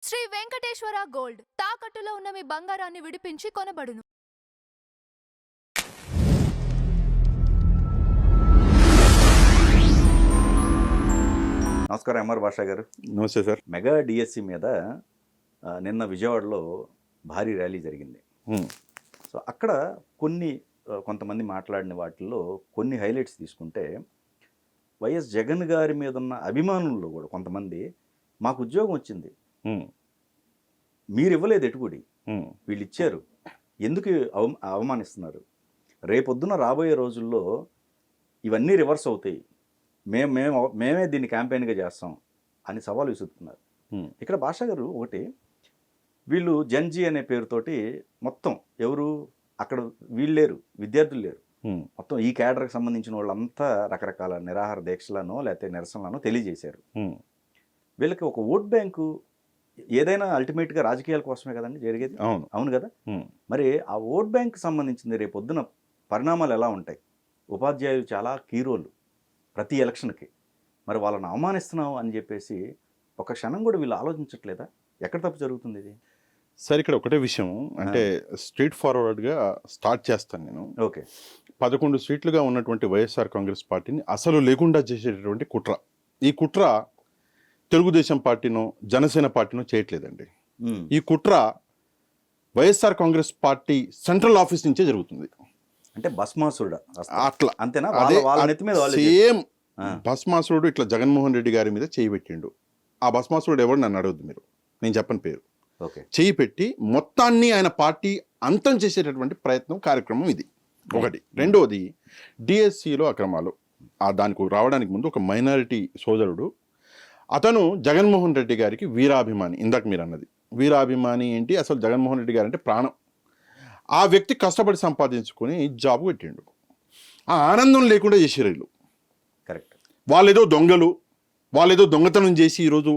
Shri Venkateswara gold తాకట్టులో ఉన్న మీ బంగారాన్ని విడిపించి కొనబడును. నమస్కారం ఎంఆర్ భాషా గారు. నమస్తే సార్. మెగా డిఎస్సి మీద నిన్న విజయవాడలో భారీ ర్యాలీ జరిగింది. సో అక్కడ కొంతమంది మాట్లాడిన వాటిల్లో కొన్ని హైలైట్స్ తీసుకుంటే, వైఎస్ జగన్ గారి మీద ఉన్న అభిమానుల్లో కూడా కొంతమంది మాకు ఉద్యోగం వచ్చింది, మీరు ఇవ్వలేదు, ఎటుకుడి వీళ్ళు ఇచ్చారు, ఎందుకు అవమానిస్తున్నారు, రేపొద్దున రాబోయే రోజుల్లో ఇవన్నీ రివర్స్ అవుతాయి, మేమే దీన్ని క్యాంపెయిన్గా చేస్తాం అని సవాలు విసురుతున్నారు. ఇక్కడ భాషా గారు ఒకటి, వీళ్ళు జన్జీ అనే పేరుతోటి మొత్తం ఎవరు అక్కడ వీళ్ళు లేరు, విద్యార్థులు లేరు, మొత్తం ఈ క్యాడర్కి సంబంధించిన వాళ్ళంతా రకరకాల నిరాహార దీక్షలను లేకపోతే నిరసనలను తెలియజేశారు. వీళ్ళకి ఒక ఓట్ బ్యాంకు ఏదైనా అల్టిమేట్గా రాజకీయాల కోసమే కదండి జరిగేది. అవును కదా. మరి ఆ ఓట్ బ్యాంక్ సంబంధించింది రేపొద్దున పరిణామాలు ఎలా ఉంటాయి? ఉపాధ్యాయులు చాలా కీ రోల్ ప్రతి ఎలక్షన్కి, మరి వాళ్ళని అవమానిస్తున్నావు అని చెప్పేసి ఒక క్షణం కూడా వీళ్ళు ఆలోచించట్లేదా? ఎక్కడ తప్పు జరుగుతుంది ఇది? సార్ ఇక్కడ ఒకటే విషయం, అంటే స్ట్రైట్ ఫార్వర్డ్గా స్టార్ట్ చేస్తాను నేను. ఓకే. 11 సీట్లుగా ఉన్నటువంటి వైఎస్ఆర్ కాంగ్రెస్ పార్టీని అసలు లేకుండా చేసేటటువంటి కుట్ర. ఈ కుట్ర తెలుగుదేశం పార్టీనో జనసేన పార్టీనో చేయట్లేదండి. ఈ కుట్ర YSR Congress party central office నుంచే జరుగుతుంది. అంటే భస్మాసురుడు అట్లా అంతేనా? సేమ్ భస్మాసురుడు ఇట్లా జగన్మోహన్ రెడ్డి గారి మీద చేయి పెట్టిండు. ఆ భస్మాసురుడు ఎవరు నన్ను అడగద్దు మీరు, నేను చెప్పని పేరు. చేయి పెట్టి మొత్తాన్ని ఆయన పార్టీ అంతం చేసేటటువంటి కార్యక్రమం ఇది ఒకటి. రెండోది డిఎస్సిలో అక్రమాలు. దానికి రావడానికి ముందు ఒక మైనారిటీ సోదరుడు, అతను జగన్మోహన్ రెడ్డి గారికి వీరాభిమాని. ఇందాక మీరు అన్నది వీరాభిమాని ఏంటి, అసలు జగన్మోహన్ రెడ్డి గారు అంటే ప్రాణం. ఆ వ్యక్తి కష్టపడి సంపాదించుకొని జాబ్ పెట్టిండు. ఆ ఆనందం లేకుండా చేసారు వీళ్ళు. కరెక్ట్. వాళ్ళేదో దొంగలు, వాళ్ళేదో దొంగతనం చేసి ఈరోజు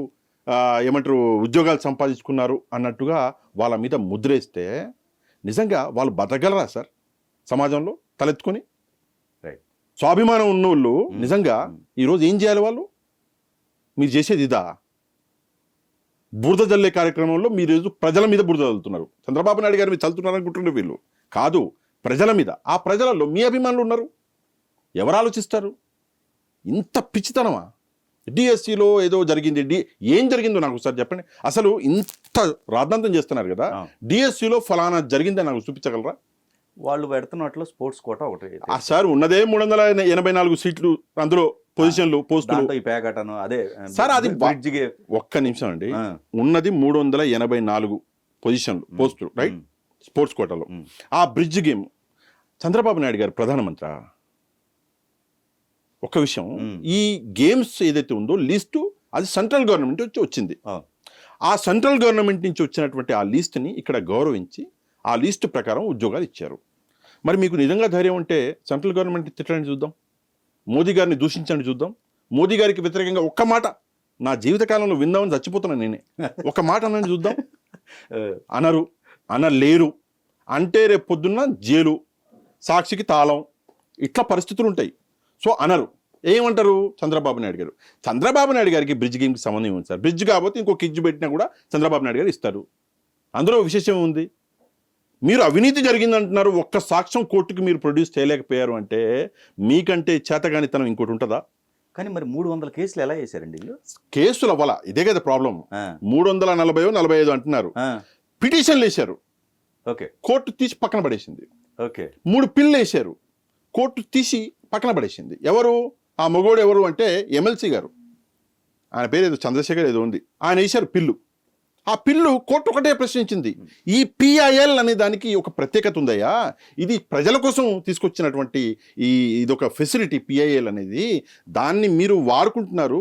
ఏమంటారు ఉద్యోగాలు సంపాదించుకున్నారు అన్నట్టుగా వాళ్ళ మీద ముద్రేస్తే నిజంగా వాళ్ళు బతకగలరా సార్ సమాజంలో తలెత్తుకొని? స్వాభిమానం ఉన్నోళ్ళు నిజంగా ఈరోజు ఏం చేయాలి? వాళ్ళు మీరు చేసేది ఇదా? బురద జల్లే కార్యక్రమంలో మీరు ప్రజల మీద బురద చల్లుతున్నారు. చంద్రబాబు నాయుడు గారు మీరు చల్లుతున్నారు అనుకుంటున్నారు. వీళ్ళు కాదు, ప్రజల మీద. ఆ ప్రజలలో మీ అభిమానులు ఉన్నారు. ఎవరు ఆలోచిస్తారు? ఇంత పిచ్చితనమా? డిఎస్సిలో ఏదో జరిగింది, ఏం జరిగిందో నాకు సార్ చెప్పండి. అసలు ఇంత రాద్ధాంతం చేస్తున్నారు కదా, డిఎస్సిలో ఫలానా జరిగిందని నాకు చూపించగలరా? వాళ్ళు పెడుతున్నట్లు స్పోర్ట్స్ కోటా ఒకటి సార్ ఉన్నదే 384 సీట్లు, అందులో పొజిషన్లు పోస్టులు. అదే సార్ అది ఒక్క నిమిషం అండి, ఉన్నది 384 పొజిషన్లు పోస్టులు, రైట్, స్పోర్ట్స్ కోటాలో. ఆ బ్రిడ్జ్ గేమ్ చంద్రబాబు నాయుడు గారు ప్రధానమంత్రి. ఒక విషయం, ఈ గేమ్స్ ఏదైతే ఉందో లిస్టు అది సెంట్రల్ గవర్నమెంట్ నుంచి వచ్చింది. ఆ సెంట్రల్ గవర్నమెంట్ నుంచి వచ్చినటువంటి ఆ లిస్టుని ఇక్కడ గౌరవించి ఆ లిస్టు ప్రకారం ఉద్యోగాలు ఇచ్చారు. మరి మీకు నిజంగా ధైర్యం ఉంటే సెంట్రల్ గవర్నమెంట్ తిట్టండి చూద్దాం, మోదీ గారిని దూషించండి చూద్దాం. మోదీ గారికి వ్యతిరేకంగా ఒక్క మాట నా జీవితకాలంలో విందామని చచ్చిపోతున్నాను నేనే, ఒక మాట అన్నది చూద్దాం. అనలేరు. అంటే రేపు పొద్దున్న జైలు, సాక్షికి తాళం, ఇట్లా పరిస్థితులు ఉంటాయి. సో అనరు. ఏమంటారు? చంద్రబాబు నాయుడు గారు. చంద్రబాబు నాయుడు గారికి బ్రిడ్జ్ గేమ్కి సంబంధం ఉంది సార్. బ్రిడ్జ్ కాకపోతే ఇంకో కిడ్జ్ పెట్టినా కూడా చంద్రబాబు నాయుడు గారు ఇస్తారు. అందులో విశేషం ఉంది. మీరు అవినీతి జరిగిందంటున్నారు, ఒక్క సాక్ష్యం కోర్టుకి మీరు ప్రొడ్యూస్ చేయలేకపోయారు అంటే మీకంటే చేతగానితనం ఇంకోటి ఉంటుందా? కానీ మరి 300 కేసులు ఎలా చేశారండి వీళ్ళు? కేసులు అవ్వాలా, ఇదే కదా ప్రాబ్లం. 340-45 అంటున్నారు. పిటిషన్లు వేశారు, ఓకే, కోర్టు తీసి పక్కన పడేసింది. ఓకే, 3 పిల్లు వేశారు, కోర్టు తీసి పక్కన పడేసింది. ఎవరు ఆ మగోడు? ఎవరు అంటే ఎమ్మెల్సీ గారు, ఆయన పేరు ఏదో చంద్రశేఖర్ ఏదో ఉంది, ఆయన వేశారు పిల్లు. ఆ పిల్లు కోర్టు ఒకటే ప్రశ్నించింది, ఈ పిఐఎల్ అనే దానికి ఒక ప్రత్యేకత ఉందయ్యా, ఇది ప్రజల కోసం తీసుకొచ్చినటువంటి ఇదొక ఫెసిలిటీ పిఐఎల్ అనేది, దాన్ని మీరు వాడుకుంటున్నారు,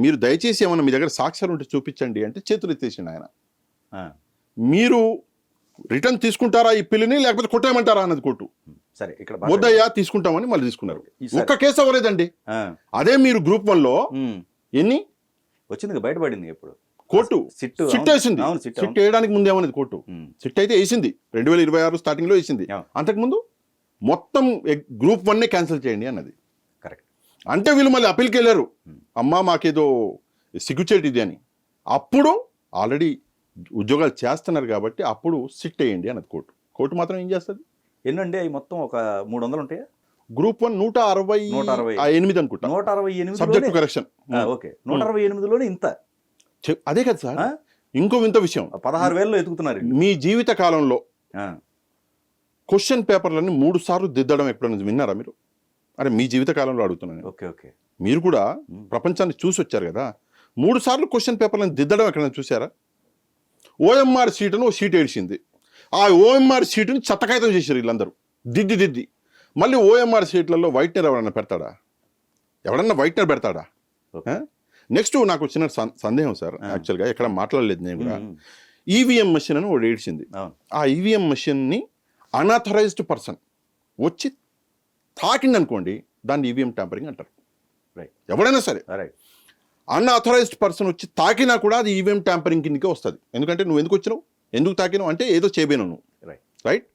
మీరు దయచేసి ఏమన్నా మీ దగ్గర సాక్ష్యాలు ఉంటే చూపించండి అంటే చేతులు ఎత్తేసిండు ఆయన. మీరు రిటర్న్ తీసుకుంటారా ఈ పిల్లిని, లేకపోతే కొట్టేయమంటారా అన్నది కోర్టు. సరే, ఇక్కడ వద్దయ్యా తీసుకుంటామని మళ్ళీ తీసుకున్నారు. ఒక్క కేసు అవ్వలేదండి. అదే మీరు గ్రూప్ 1లో ఎన్ని వచ్చింది, బయటపడింది. ఎప్పుడు కోర్టు సిట్ వేసింది. సిట్ వేయడానికి ముందు ఏమనేది కోర్టు, సిట్ అయితే వేసింది 2026 స్టార్టింగ్లో వేసింది. అంతకుముందు మొత్తం గ్రూప్ 1నే క్యాన్సిల్ చేయండి అన్నది. కరెక్ట్. అంటే వీళ్ళు మళ్ళీ అప్పీల్కి వెళ్ళారు, అమ్మా మాకేదో సిగ్గుచేటు ఇది అని. అప్పుడు ఆల్రెడీ ఉద్యోగాలు చేస్తున్నారు కాబట్టి అప్పుడు సిట్ వేయండి అన్నది కోర్టు. కోర్టు మాత్రం ఏం చేస్తుంది? ఎన్నండి అవి మొత్తం ఒక 300 ఉంటాయా? గ్రూప్ 1 168 అనుకుంటా, 168 సబ్జెక్ట్ కరెక్షన్. ఓకే, 168లోనే ఇంత. అదే కదా సార్, ఇంకో వింత విషయం, 16,000లో ఎతుకుతున్నారు. మీ జీవిత కాలంలో ఆ, క్వశ్చన్ పేపర్లన్నీ 3 సార్లు దిద్దడం ఎప్పుడైనా విన్నారా మీరు? అరే మీ జీవిత కాలంలో అడుగుతున్నాను. Okay okay. మీరు కూడా ప్రపంచాన్ని చూసి వచ్చారు కదా, 3 సార్లు క్వశ్చన్ పేపర్లను దిద్దడం ఎక్కడైనా చూసారా? ఓఎంఆర్ సీటును ఓ సీట్ ఏడిచింది, ఆ ఓఎంఆర్ సీటుని చెత్తకాయితం చేశారు వీళ్ళందరూ దిద్ది. మళ్ళీ ఓఎంఆర్ సీట్లలో వైట్నర్ ఎవరన్నా పెడతాడా? ఎవడన్నా వైట్నర్ పెడతాడా? నెక్స్ట్ నాకు వచ్చిన సందేహం సార్, యాక్చువల్గా ఎక్కడ మాట్లాడలేదు నేను కూడా. ఈవీఎం మెషిన్ అని ఒకటి ఏడిచింది. ఆ ఈవీఎం మెషిన్ని అన్ఆథరైజ్డ్ పర్సన్ వచ్చి తాకింది అనుకోండి, దాన్ని ఈవీఎం ట్యాంపరింగ్ అంటారు. ఎవడైనా సరే అన్ఆథరైజ్డ్ పర్సన్ వచ్చి తాకినా కూడా అది ఈవీఎం ట్యాంపరింగ్ కిందకే వస్తుంది. ఎందుకంటే నువ్వు ఎందుకు వచ్చినావు, ఎందుకు తాకినావు అంటే ఏదో చేయబోయినావు నువ్వు. రైట్.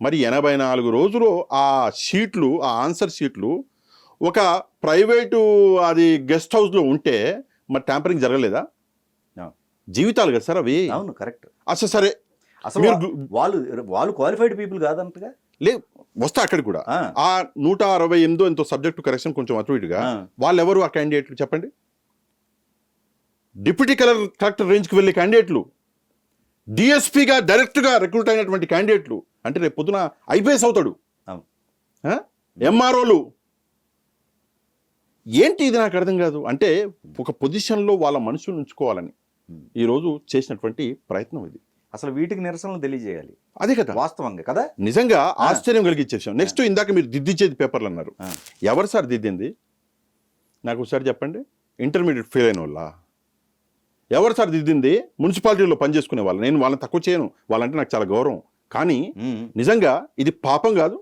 మరి 84 రోజులు ఆ షీట్లు, ఆ ఆన్సర్ షీట్లు ఒక ప్రైవేటు అది గెస్ట్ హౌస్లో ఉంటే మరి ట్యాంపరింగ్ జరగలేదా? జీవితాలు కదా సార్ అవి. అవును, కరెక్ట్. అసలు సరే, అసలు వాళ్ళు క్వాలిఫైడ్ పీపుల్ కాదంటగా. లేదు, వస్తా అక్కడ కూడా. ఆ 168 ఎంతో సబ్జెక్టు కరెక్షన్ కొంచెం అటు ఇటుగా వాళ్ళు ఎవరు ఆ క్యాండిడేట్లు చెప్పండి? డిప్యూటీ కలెక్టర్ రేంజ్కి వెళ్ళే క్యాండిడేట్లు, డిఎస్పీగా డైరెక్ట్గా రిక్రూట్ అయినటువంటి క్యాండిడేట్లు. అంటే రేపు పొద్దున ఐపీఎస్ అవుతాడు, ఎంఆర్ఓలు. ఏంటి ఇది నాకు అర్థం కాదు. అంటే ఒక పొజిషన్లో వాళ్ళ మనుషులు ఉంచుకోవాలని ఈరోజు చేసినటువంటి ప్రయత్నం ఇది. అసలు వీటికి నిరసనలు తెలియజేయాలి. అదే కదా వాస్తవంగా కదా, నిజంగా ఆశ్చర్యం కలిగించేసాం. నెక్స్ట్ ఇందాక మీరు దిద్దించేది పేపర్లు అన్నారు. ఎవరు సార్ దిద్దింది నాకు ఒకసారి చెప్పండి? ఇంటర్మీడియట్ ఫెయిల్ అయిన వాళ్ళ? ఎవరు సార్ దిద్దింది? మున్సిపాలిటీలో పనిచేసుకునే వాళ్ళు. నేను వాళ్ళని తక్కువ చేయను, వాళ్ళంటే నాకు చాలా గౌరవం. కానీ నిజంగా ఇది పాపం కాదు.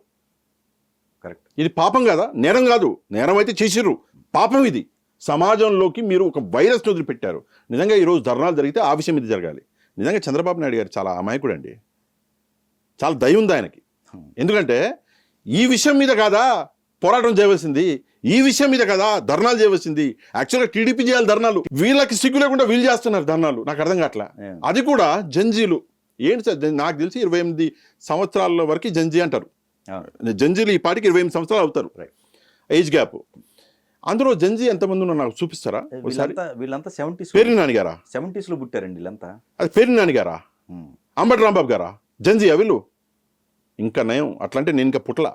కరెక్ట్. ఇది పాపం కాదా? నేరం కాదు. నేరం అయితే చేసిర్రు, పాపం ఇది. సమాజంలోకి మీరు ఒక వైరస్ని వదిలిపెట్టారు. నిజంగా ఈరోజు ధర్నాలు జరిగితే ఆ విషయం ఇది జరగాలి. నిజంగా చంద్రబాబు నాయుడు గారు చాలా అమాయకుడు అండి, చాలా దయ ఉంది ఆయనకి. ఎందుకంటే ఈ విషయం మీద కాదా పోరాటం చేయవలసింది, ఈ విషయం మీద కదా ధర్నాలు చేయవలసింది. యాక్చువల్గా టీడీపీ చేయాలి ధర్నాలు, వీళ్ళకి సిగ్గు లేకుండా వీళ్ళు చేస్తున్నారు ధర్నాలు. నాకు అర్థం కావట్లా. అది కూడా జంజీలు. ఏంటి సార్, నాకు తెలిసి 28 సంవత్సరాల వరకు జంజీ అంటారు. జంజీలు ఈ పాటికి 28 సంవత్సరాలు అవుతారు ఏజ్ గ్యాప్. అందులో జంజీ ఎంతమంది ఉన్నారు నాకు చూపిస్తారా? వీళ్ళంతా 70s. పేరు నాన్నగారా? 70s లో పుట్టారండి వీళ్ళంతా. అది పేరు నాన్నగారా? అంబటి రాంబాబు గారా? జంజీయా వీళ్ళు? ఇంకా నయం, అట్లంటే నేను ఇంకా పుట్ల.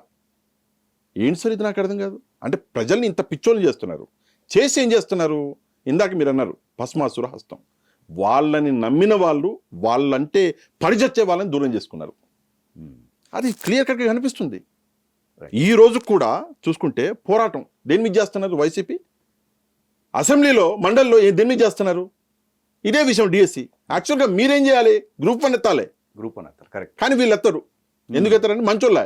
ఏంటి సార్ ఇది నాకు అర్థం కాదు. అంటే ప్రజల్ని ఇంత పిచ్చోళ్ళు చేస్తున్నారు. చేసి ఏం చేస్తున్నారు? ఇందాక మీరు అన్నారు భస్మాసుర హస్తం. వాళ్ళని నమ్మిన వాళ్ళు, వాళ్ళంటే పడిచచ్చే వాళ్ళని దూరం చేసుకున్నారు. అది క్లియర్ కట్గా కనిపిస్తుంది. ఈ రోజు కూడా చూసుకుంటే పోరాటం దేని మీద చేస్తున్నారు? వైసీపీ అసెంబ్లీలో, మండలిలో దేని మీద చేస్తున్నారు? ఇదే విషయం డిఎస్సి. యాక్చువల్గా మీరేం చేయాలి? గ్రూప్ 1 ఎత్తాలి. గ్రూప్ 1 ఎత్తారు, కరెక్ట్. కానీ వీళ్ళు ఎత్తరు. ఎందుకు ఎత్తారంటే మంచోళ్ళ.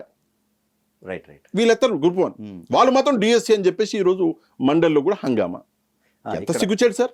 Right right. వీళ్ళు ఎత్తరు గ్రూప్ 1. వాళ్ళు మాత్రం డిఎస్సి అని చెప్పేసి ఈరోజు మండలిలో కూడా హంగామా. ఎంత సిగ్గుచేడు సార్.